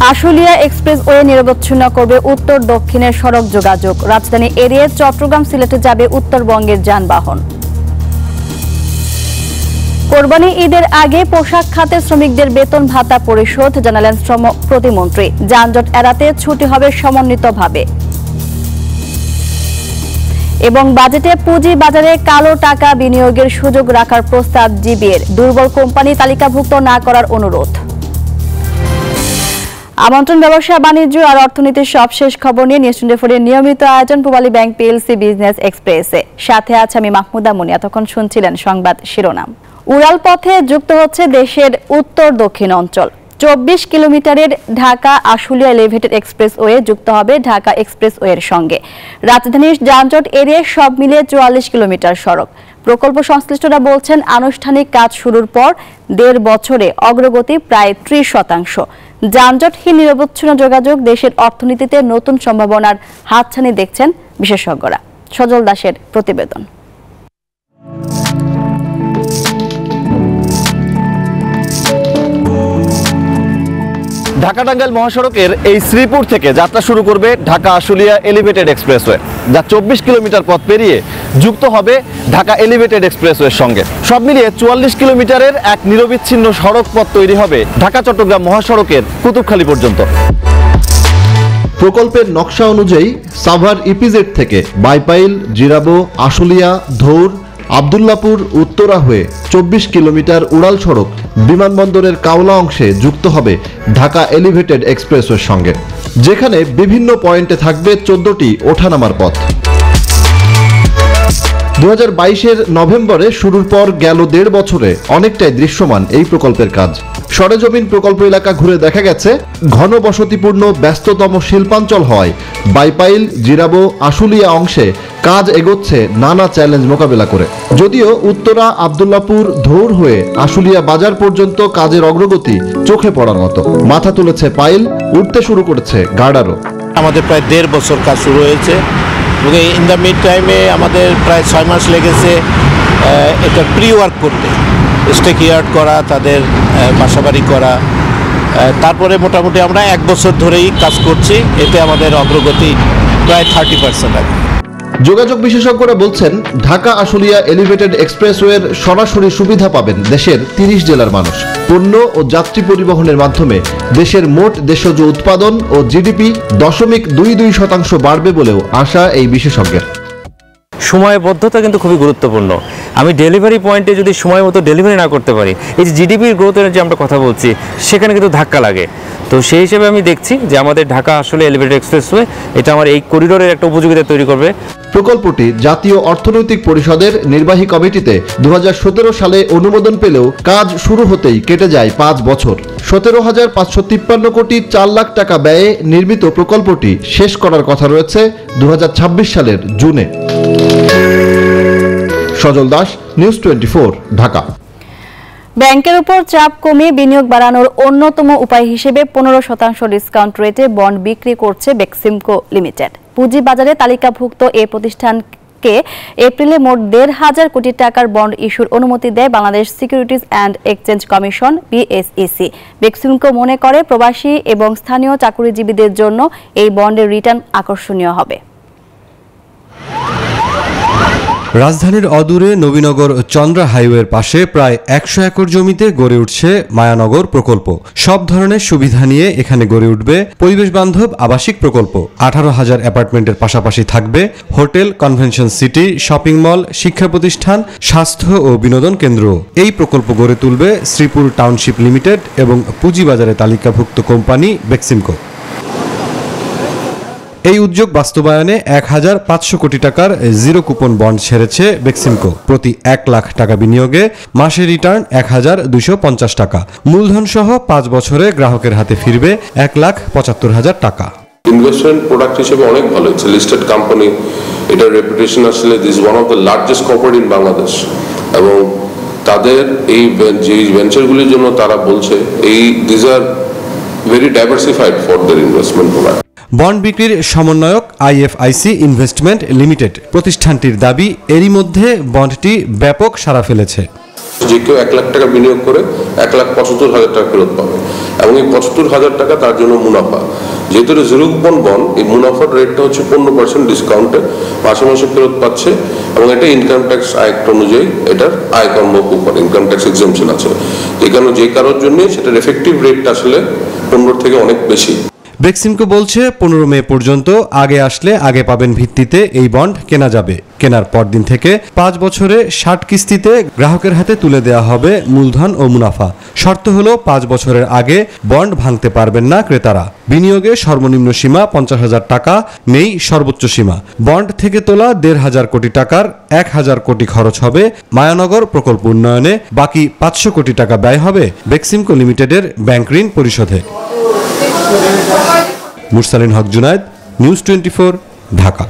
Ashulia expressway নিরবচ্ছিন্ন করবে উত্তর দক্ষিণের সড়ক যোগাযোগ। রাজধানী এড়িয়ে চট্টগ্রাম সিলেটে যাবে উত্তরবঙ্গের যানবাহন। কোরবানি ঈদের আগে পোশাক খাতের শ্রমিকদের বেতন ভাতা পরিশোধ জানালেন শ্রম প্রতিমন্ত্রী। যানজট এড়াতে ছুটি হবে সমন্বিতভাবে। এবং বাজেটে পুঁজি বাজারে কালো টাকা বিনিয়োগের সুযোগ রাখার প্রস্তাব জিবিএর। দুর্বল কোম্পানি তালিকাভুক্ত না করার অনুরোধ। আমন্ত্রণ ব্যবসা বাণিজ্য আর অর্থনীতির সবশেষ খবর নিয়ে নিউজ 24 এর নিয়মিত আয়োজন পূবালী ব্যাংক পিএলসি বিজনেস এক্সপ্রেসে। সাথে আছে আমি মাহমুদা মুনি। এতক্ষণ শুনছিলেন সংবাদ শিরোনাম। উড়াল পথে যুক্ত হচ্ছে দেশের উত্তর দক্ষিণ অঞ্চল। 24 কিলোমিটারের ঢাকা আশুলিয়া এলিভেটেড এক্সপ্রেসওয়ে যুক্ত হবে ঢাকা এক্সপ্রেসওয়ের সঙ্গে। রাজধানীর যানজট এড়িয়ে সব মিলিয়ে 44 কিলোমিটার সড়ক। প্রকল্প সংশ্লিষ্টরা বলছেন আনুষ্ঠানিক কাজ শুরুর পর 1.5 বছরে অগ্রগতি প্রায় 30%। যানজটহীন নিরবচ্ছিন্ন যোগাযোগ দেশের অর্থনীতিতে নতুন সম্ভাবনার হাতছানি দেখছেন বিশেষজ্ঞরা। সজল দাসের প্রতিবেদন। ঢাকা টাঙ্গাইল মহাসড়কের এই শ্রীপুর থেকে যাত্রা শুরু করবে ঢাকা আশুলিয়া এলিভেটেড এক্সপ্রেসওয়ে, যা 24 কিলোমিটার পথ পেরিয়ে যুক্ত হবে ঢাকা এলিভেটেড এক্সপ্রেসওয়ের সঙ্গে। সব মিলিয়ে 44 কিলোমিটারের এক নিরবিচ্ছিন্ন সড়ক পথ তৈরি হবে ঢাকা চট্টগ্রাম মহাসড়কের কুতুবখালী পর্যন্ত। প্রকল্পের নকশা অনুযায়ী সাভার ইপিজেড থেকে বাইপাইল, জিরাবো, আশুলিয়া, ধৌর, আব্দুল্লাপুর, উত্তরা হয়ে 24 কিলোমিটার উড়াল সড়ক বিমানবন্দরের কাওলা অংশে যুক্ত হবে ঢাকা এলিভেটেড এক্সপ্রেসওয়ের সঙ্গে, যেখানে বিভিন্ন পয়েন্টে থাকবে 14টি ওঠানামার পথ। 2022-এর নভেম্বরে শুরুর পর গেল 1.5 বছরে অনেকটাই দৃশ্যমান এই প্রকল্পের কাজ। সরেজমিন প্রকল্প এলাকা ঘুরে দেখা গেছে ঘন বসতিপূর্ণ ব্যস্ততম শিল্পাঞ্চল হওয়ায় বাইপাইল, জিরাবো, আশুলিয়া অংশে কাজ এগোচ্ছে নানা চ্যালেঞ্জ মোকাবেলা করে। যদিও উত্তরা, আব্দুল্লাপুর, ধৌর হয়ে আশুলিয়া বাজার পর্যন্ত কাজের অগ্রগতি চোখে পড়ার মতো। মাথা তুলেছে পাইল, উঠতে শুরু করেছে গার্ডারও। আমাদের প্রায় 1.5 বছর কাজ শুরু হয়েছে এবং ইন দ্য মিড টাইমে আমাদের প্রায় 6 মাস লেগেছে এটা প্রি ওয়ার্ক করতে, স্টেক ইয়ার্ড করা, তাদের বাসাবাড়ি করা। তারপরে মোটামুটি আমরা 1 বছর ধরেই কাজ করছি। এতে আমাদের অগ্রগতি প্রায় 30% আছে। যোগাযোগ বিশেষজ্ঞরা বলছেন ঢাকা আশুলিয়া এলিভেটেড এক্সপ্রেসওয়ের সরাসরি সুবিধা পাবেন দেশের 30 জেলার মানুষ। পণ্য ও যাত্রী পরিবহনের মাধ্যমে দেশের মোট দেশজ উৎপাদন ও জিডিপি 0.22% বাড়বে বলেও আশা এই বিশেষজ্ঞের। সময়বদ্ধতা কিন্তু খুবই গুরুত্বপূর্ণ। আমি ডেলিভারি পয়েন্টে যদি সময় মতো ডেলিভারি না করতে পারি, এই যে জিডিপির গ্রোথের যে আমরা কথা বলছি, সেখানে কিন্তু ধাক্কা লাগে। তো সেই হিসেবে আমি দেখছি যে আমাদের ঢাকা আসলে এলিভেটেড এক্সপ্রেসওয়ে এটা আমার এই করিডোরের একটা উপযোগিতা তৈরি করবে। প্রকল্পটি জাতীয় অর্থনৈতিক পরিষদের নির্বাহী কমিটিতে 2017 সালে অনুমোদন পেলেও কাজ শুরু হতেই কেটে যায় 5 বছর। 17,553 কোটি 4 লাখ টাকা ব্যয়ে নির্মিত প্রকল্পটি শেষ করার কথা রয়েছে 2026 সালের জুনে। সজল দাস, নিউজ 24, ঢাকা। ব্যাংকের উপর চাপ কমিয়ে বিনিয়োগ বাড়ানোর অন্যতম উপায় হিসেবে 15% ডিসকাউন্ট রেটে বন্ড বিক্রি করছে বেক্সিমকো লিমিটেড। পুঁজিবাজারে তালিকাভুক্ত এই প্রতিষ্ঠানকে এপ্রিলে মোট 1,500 কোটি টাকার বন্ড ইস্যুর অনুমতি দেয় Bangladesh securities and exchange commission BSEC। Beximco মনে করে প্রবাসী এবং স্থানীয় চাকুরিজীবীদের জন্য এই বন্ডের রিটার্ন আকর্ষণীয় হবে। রাজধানীর অদূরে নবীনগর চন্দ্রা হাইওয়ের পাশে প্রায় 100 একর জমিতে গড়ে উঠছে মায়ানগর প্রকল্প। সব ধরনের সুবিধা নিয়ে এখানে গড়ে উঠবে পরিবেশ বান্ধব আবাসিক প্রকল্প। 18,000 অ্যাপার্টমেন্টের পাশাপাশি থাকবে hotel, convention city, shopping mall, শিক্ষা প্রতিষ্ঠান, স্বাস্থ্য ও বিনোদন কেন্দ্র। এই প্রকল্প গড়ে তুলবে শ্রীপুর টাউনশিপ লিমিটেড এবং পুঁজিবাজারে তালিকাভুক্ত কোম্পানি বেক্সিমকো। এই উদ্যোগ বাস্তবায়নে 1,500 কোটি টাকার জিরো কুপন বন্ড ছেড়েছে বেক্সিমকো। প্রতি 1 লাখ টাকা বিনিয়োগে মাসে রিটার্ন 1,250 টাকা। মূলধন সহ 5 বছরে গ্রাহকের হাতে ফিরবে 1,75,000 টাকা। ইনভেস্টমেন্ট প্রোডাক্ট হিসেবে অনেক ভালো, ইটস লিস্টেড কোম্পানি। এটার রেপুটেশন আসলে this one of the largest corporate in Bangladesh, এবং তাদের এই যে ভেঞ্চারগুলির জন্য তারা বলছে this are very diversified for their investment product. Bond বিক্রির সমন্বয়ক IFIC ইনভেস্টমেন্ট লিমিটেড। প্রতিষ্ঠানটির দাবি এরই মধ্যে বন্ডটি ব্যাপক সাড়া ফেলেছে। যে কেউ 1 লাখ টাকা বিনিয়োগ করে 1,75,000 টাকা ফেরত পাবে, এবং এই 75,000 টাকা তার জন্য মুনাফা। যেহেতু জিরো কুপন বন্ড, এই মুনাফার রেটটা হচ্ছে 15% ডিসকাউন্টে মাসে মাসে ফেরত পাচ্ছে, এবং এটা ইনকাম ট্যাক্স অ্যাক্ট অনুযায়ী এটার আয় কর্ম কুপন, ইনকাম ট্যাক্স এক্সেমশন আছে। যে কারোর জন্য সেটার এফেক্টিভ রেটটা আসলে 15 থেকে অনেক বেশি। বেক্সিমকো বলছে 15 মে পর্যন্ত আগে আসলে আগে পাবেন ভিত্তিতে এই বন্ড কেনা যাবে। কেনার পরদিন থেকে 5 বছরে 60 কিস্তিতে গ্রাহকের হাতে তুলে দেওয়া হবে মূলধন ও মুনাফা। শর্ত হলো 5 বছরের আগে বন্ড ভাঙতে পারবেন না ক্রেতারা। বিনিয়োগে সর্বনিম্ন সীমা 50,000 টাকা, নেই সর্বোচ্চ সীমা। বন্ড থেকে তোলা 1,500 কোটি টাকার 1,000 কোটি খরচ হবে মায়ানগর প্রকল্প উন্নয়নে, বাকি 500 কোটি টাকা ব্যয় হবে বেক্সিমকো লিমিটেডের ব্যাংক ঋণ পরিশোধে। মুরসালিন হক জুনায়েদ, নিউজ 24, ঢাকা।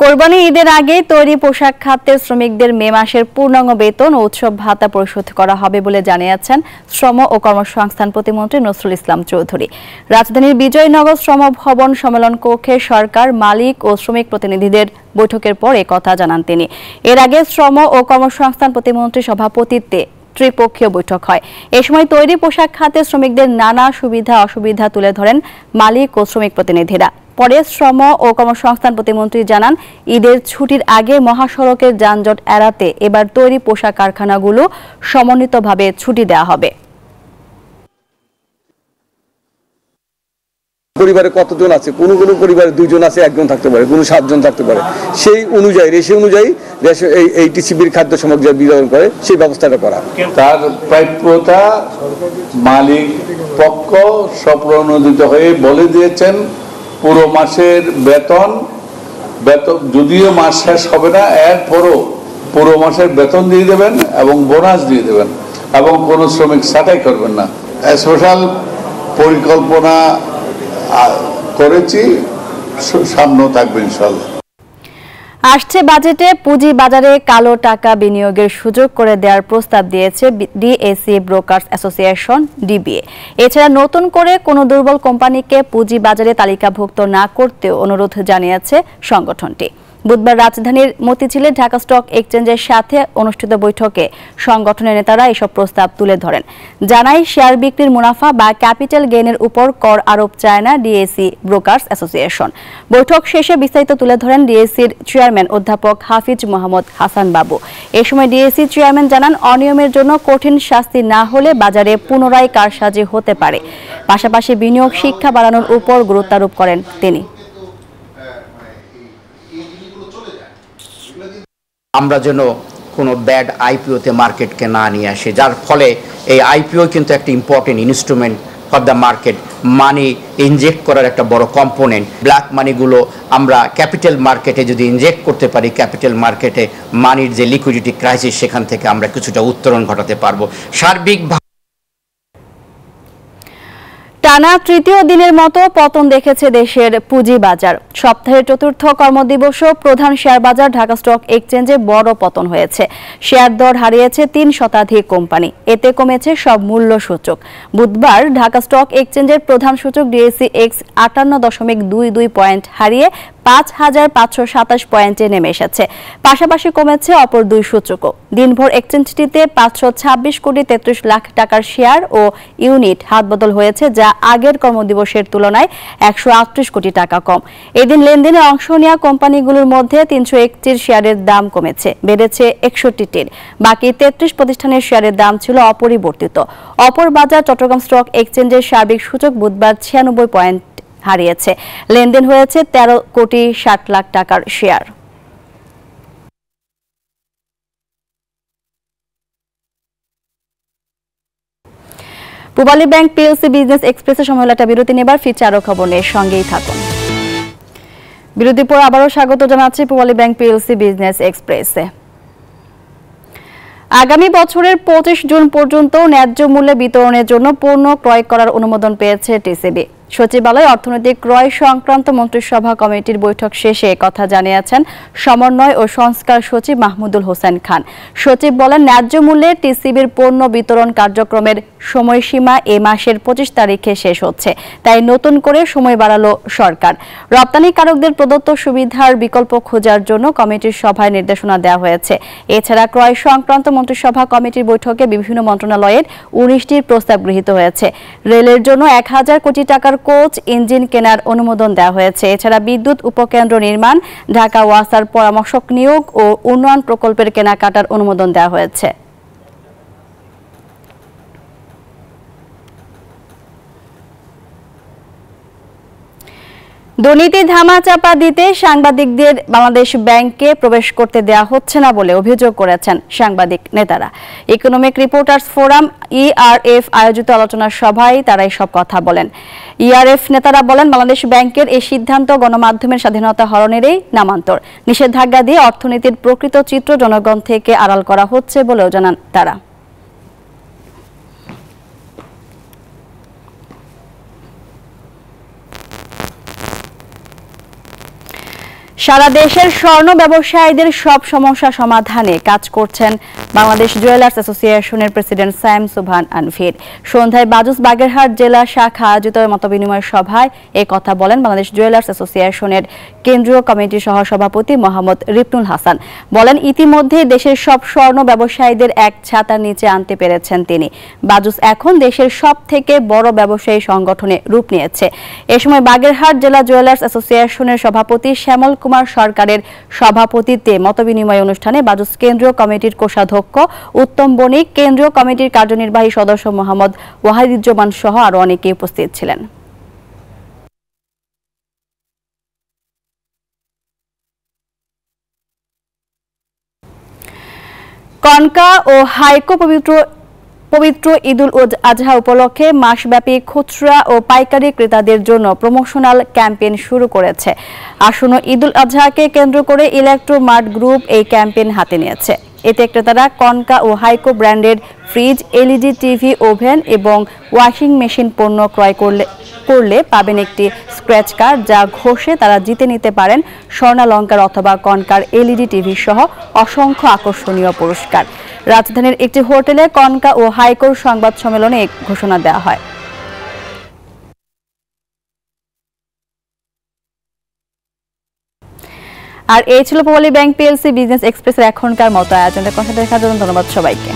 কোরবানি ঈদের আগে তৈরি পোশাক খাতের শ্রমিকদের মে মাসের পূর্ণাঙ্গ বেতন ও উৎসব ভাতা পরিশোধ করা হবে বলে জানিয়েছেন শ্রম ও কর্মসংস্থান প্রতিমন্ত্রী নজরুল ইসলাম চৌধুরী। রাজধানীর বিজয়নগর শ্রম ভবন সম্মেলন কক্ষে সরকার, মালিক ও শ্রমিক প্রতিনিধিদের বৈঠকের পর কথা জানান তিনি। এর আগে শ্রম ও কর্মসংস্থান প্রতিমন্ত্রীর সভাপতিত্বে ত্রিপক্ষীয় বৈঠক হয়। এ সময় তৈরি পোশাক খাতে শ্রমিকদের নানা সুবিধা অসুবিধা তুলে ধরেন মালিক ও শ্রমিক প্রতিনিধিরা। পরে শ্রম ও কর্মসংস্থান প্রতিমন্ত্রী জানান, ঈদের ছুটির আগে মহাসড়কের যানজট এড়াতে এবার তৈরি পোশাক কারখানাগুলো সমন্বিতভাবে ছুটি দেওয়া হবে। পরিবারে কতজন আছে, কোন পরিবারে 2 জন আছে, 1 জন থাকতে পারে, কোন 7 জন থাকতে পারে। সেই অনুযায়ী রেশিও অনুযায়ী এই টিসিবির খাদ্য সামগ্রী বিতরণ করে সেই ব্যবস্থাটা করা। তার প্রাপ্যতা মালিক পক্ষ স্বপ্রণোদিত হয়ে বলে দিয়েছেন, পুরো মাসের বেতন যদিও মাস শেষ হবে না, এরপরও পুরো মাসের বেতন দিয়ে দেবেন এবং বোনাস দিয়ে দেবেন, এবং কোনো শ্রমিক ছাঁটাই করবেন না। স্পেশাল পরিকল্পনা করেছি, সামনেও থাকবে ইনশাআল্লাহ। আসছে বাজেটে পুঁজি বাজারে কালো টাকা বিনিয়োগের সুযোগ করে দেওয়ার প্রস্তাব দিয়েছে ডিএসি ব্রোকার্স অ্যাসোসিয়েশন ডিবিএ। এছাড়া নতুন করে কোনো দুর্বল কোম্পানিকে পুঁজি বাজারে তালিকাভুক্ত না করতেও অনুরোধ জানিয়েছে সংগঠনটি। বুধবার রাজধানীর মতিঝিলে ঢাকা স্টক এক্সচেঞ্জের সাথে অনুষ্ঠিত বৈঠকে সংগঠনের নেতারা এসব প্রস্তাব তুলে ধরেন। জানায়, শেয়ার বিক্রির মুনাফা বা ক্যাপিটাল গেইনের উপর কর আরোপ চায় না ডিএসি ব্রোকার্স অ্যাসোসিয়েশন। বৈঠক শেষে বিস্তারিত তুলে ধরেন ডিএসির চেয়ারম্যান অধ্যাপক হাফিজ মোহাম্মদ হাসান বাবু। এ সময় ডিএসি চেয়ারম্যান জানান, অনিয়মের জন্য কঠিন শাস্তি না হলে বাজারে পুনরায় কারসাজি হতে পারে। পাশাপাশি বিনিয়োগ শিক্ষা বাড়ানোর উপর গুরুত্ব আরোপ করেন তিনি। আমরা যেন কোনো ব্যাড আইপিওতে মার্কেটকে না নিয়ে আসে, যার ফলে এই আইপিও কিন্তু একটা important instrument for the market, money inject করার একটা বড় কম্পোনেন্ট। ব্ল্যাক মানিগুলো আমরা ক্যাপিটাল মার্কেটে যদি ইনজেক্ট করতে পারি, ক্যাপিটাল মার্কেটে মানির যে লিকুইডিটি ক্রাইসিস, সেখান থেকে আমরা কিছুটা উত্তরণ ঘটাতে পারবো। সার্বিকভাবে টানা তৃতীয় দিনের মতো পতন দেখেছে দেশের পুঁজি বাজার। সপ্তাহের চতুর্থ কর্মদিবসও প্রধান শেয়ার বাজার ঢাকা স্টক এক্সচেঞ্জে বড় পতন হয়েছে। শেয়ার দর হারিয়েছে 3 শতাধিক কোম্পানি, এতে কমেছে সব মূল্য সূচক। বুধবার ঢাকা স্টক এক্সচেঞ্জের প্রধান সূচক ডিএসসি এক্স 58.22 পয়েন্ট হারিয়ে 5,527 পয়েন্টে নেমে এসেছে। পাশাপাশি কমেছে অপর 2 সূচকও। দিনভর এক্সচেঞ্জটিতে 526 কোটি 33 লাখ টাকার শেয়ার ও ইউনিট হাতবদল হয়েছে, যা আগের কর্মদিবসের তুলনায় 138 কোটি টাকা কম। এদিন লেনদেনে অংশ নেওয়া কোম্পানিগুলোর মধ্যে 331 শেয়ারের দাম কমেছে, বেড়েছে 61টির। বাকি 33 প্রতিষ্ঠানের শেয়ারের দাম ছিল অপরিবর্তিত। অপর বাজার চট্টগ্রাম স্টক এক্সচেঞ্জের সার্বিক সূচক বুধবার 96 পয়েন্ট হারিয়েছে। লেনদেন হয়েছে 13 কোটি 60 লাখ টাকার share. Pubali bank PLC business এক্সপ্রেসের সময় একটা বিরতি নেবার, ফিরছে আরো খবর নিয়ে, সঙ্গেই থাকুন। বিরতির পর আবারও স্বাগত জানাচ্ছি পূবালী ব্যাংক পিএলসি বিজনেস এক্সপ্রেসে। আগামী বছরের 25 জুন পর্যন্ত ন্যায্য মূল্যে বিতরণের জন্য পণ্য ক্রয় করার অনুমোদন পেয়েছে টিসিবি। সচিবালয় অর্থনৈতিক ক্রয় সংক্রান্ত মন্ত্রিসভা কমিটির বৈঠক শেষে কথা জানিয়েছেন সমন্বয় ও সংস্কার সচিব মাহমুদুল হোসেন খান। সচিব বলেন, ন্যায্য মূল্যে টিসিবির পণ্য বিতরণ কার্যক্রমের সময়সীমা এ মাসের 25 তারিখে শেষ হচ্ছে, তাই নতুন করে সময় বাড়ালো সরকার। রপ্তানিকারকদের প্রদত্ত সুবিধার বিকল্প খোঁজার জন্য কমিটির সভায় নির্দেশনা দেওয়া হয়েছে। এছাড়া ক্রয় সংক্রান্ত মন্ত্রিসভা কমিটির বৈঠকে বিভিন্ন মন্ত্রণালয়ের 19টির প্রস্তাব গৃহীত হয়েছে। রেলের জন্য 1000 কোটি টাকার কোচ ইঞ্জিন কেনার অনুমোদন দেওয়া হয়েছে। এছাড়া বিদ্যুৎ উপকেন্দ্র নির্মাণ, ঢাকা ওয়াসার পরামর্শক নিয়োগ ও উন্নয়ন প্রকল্পের কেনাকাটার অনুমোদন দেওয়া হয়েছে। দুর্নীতি ধামাচাপা দিতে সাংবাদিকদের বাংলাদেশ ব্যাংকে প্রবেশ করতে দেওয়া হচ্ছে না বলে অভিযোগ করেছেন সাংবাদিক নেতারা। ইকোনমিক রিপোর্টার্স ফোরাম ইআরএফ আয়োজিত আলোচনা সভায় তারা এসব কথা বলেন। ইআরএফ নেতারা বলেন, বাংলাদেশ ব্যাংকের এই সিদ্ধান্ত গণমাধ্যমের স্বাধীনতা হরণেরই নামান্তর। নিষেধাজ্ঞা দিয়ে অর্থনীতির প্রকৃত চিত্র জনগণ থেকে আড়াল করা হচ্ছে বলেও জানান তারা। সারা দেশের স্বর্ণ ব্যবসায়ীদের সব সমস্যা সমাধানে কাজ করছেন বাংলাদেশ জুয়েলার্স অ্যাসোসিয়েশনের প্রেসিডেন্ট সায়েম সুবহান আনভীর। সন্ধ্যায় বাজুস বাগেরহাট জেলা শাখা আয়োজিত মতবিনিময় সভায় এই কথা বলেন বাংলাদেশ জুয়েলার্স অ্যাসোসিয়েশনের কেন্দ্রীয় কমিটির সহসভাপতি মোহাম্মদ রিপনুল হাসান। বলেন, ইতিমধ্যে দেশের সব স্বর্ণ ব্যবসায়ীদের এক ছাতার নিচে আনতে পেরেছেন তিনি। বাজুস এখন দেশের সব থেকে বড় ব্যবসায়ী সংগঠনে রূপ নিয়েছে। এ সময় বাগেরহাট জেলা জুয়েলার্স অ্যাসোসিয়েশনের সভাপতি শ্যামল কুমার সরকারের সভাপতিত্বে মতবিনিময় অনুষ্ঠানে বাজুস কেন্দ্রীয় কমিটির কোষাধ্যক্ষ উত্তম বণিক, কেন্দ্রীয় কমিটির কার্যনির্বাহী সদস্য মোহাম্মদ ওয়াহিদুজ্জামান সহ আরো অনেকে উপস্থিত ছিলেন। কনকা ও হাইকো পবিত্র ঈদুল আজহা উপলক্ষে মাসব্যাপী খুচরা ও পাইকারি ক্রেতাদের জন্য প্রমোশনাল ক্যাম্পেইন শুরু করেছে। আসন্ন ঈদুল আজহাকে কেন্দ্র করে ইলেকট্রোমার্ট গ্রুপ এই ক্যাম্পেইন হাতে নিয়েছে। এতে ক্রেতারা কনকা ও হাইকো ব্র্যান্ডের ফ্রিজ, এলইডি টিভি, ওভেন এবং ওয়াশিং মেশিন পণ্য ক্রয় করলে পাবেন একটি স্ক্র্যাচ কার্ড, যা ঘষে তারা জিতে নিতে পারেন স্বর্ণালংকার অথবা কনকার এলইডি টিভি সহ অসংখ্য আকর্ষণীয় পুরস্কার। রাজধানীর একটি হোটেলে কনকা ও হাইকোর সংবাদ সম্মেলনে এই ঘোষণা দেওয়া হয়। আর এই ছিল পূবালী ব্যাংক পিএলসি বিজনেস এক্সপ্রেসের এখনকার মতো আয়োজনের কথা দেখার জন্য ধন্যবাদ সবাইকে।